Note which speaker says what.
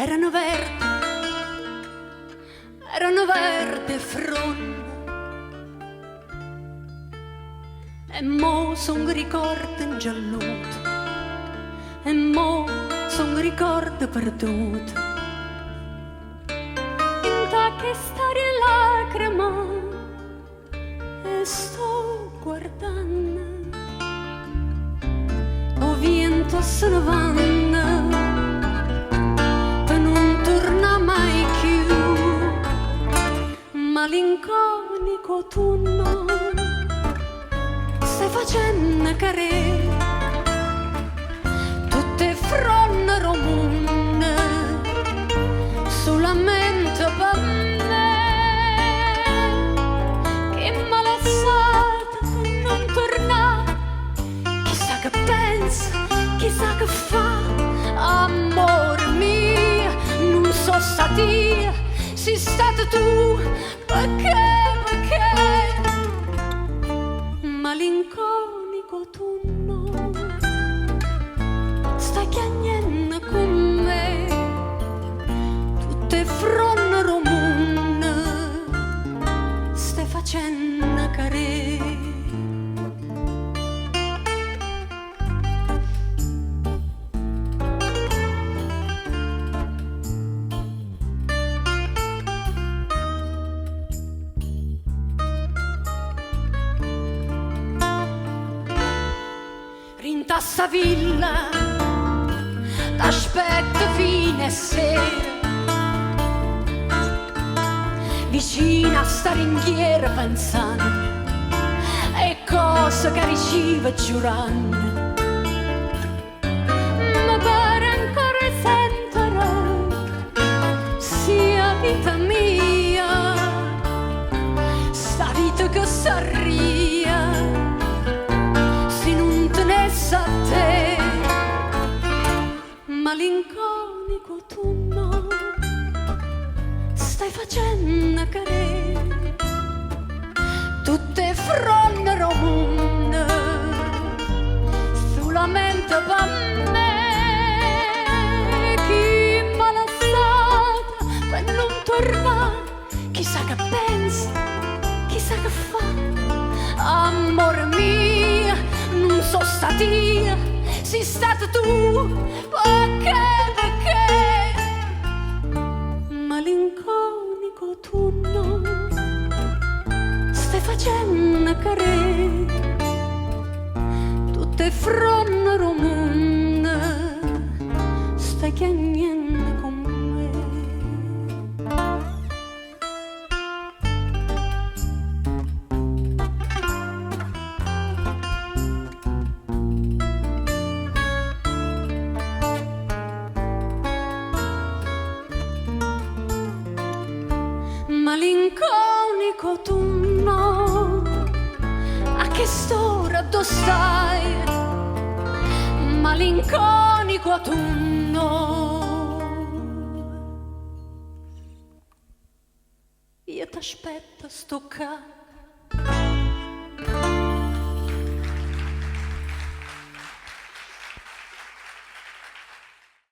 Speaker 1: erano verdi fronde, e mo son ricordi ingialluti, e mo son ricordi perduti. Inta che stare lacrima e sto guardando, o vento se ne vanno per non torna mai più. Malinconico autunno stai facendo carere tutte fronde romunde solamente per me, che malassata non torna, chissà che pensa, chissà che fa. Amore mio, non so stati, sei stata tu, perché? Malinconico autunno stai chiagnendo con me tutte fronde romunde stai facendo carere. Rinta sta villa t'aspetto fine sera, vicina a sta ringhiera pensando e cose che riceve giurando. Ma pare ancora sentire sia vita mia, sta vita che s'arria se non tenesse a te. Malinconico autunno stai facendo carere tutte fronde romunde solamente per me, chi malassata per non tornare, chissà che pensa, chissà che fa. Amore mio, non so stati, sei stata tu, perché? Malinconico autunno stai facendo carere tutte fronde romunde stai chiagnendo con me. Malinconico autunno, a che st'ora dove stai? Malinconico autunno, io t'aspetto sto qua.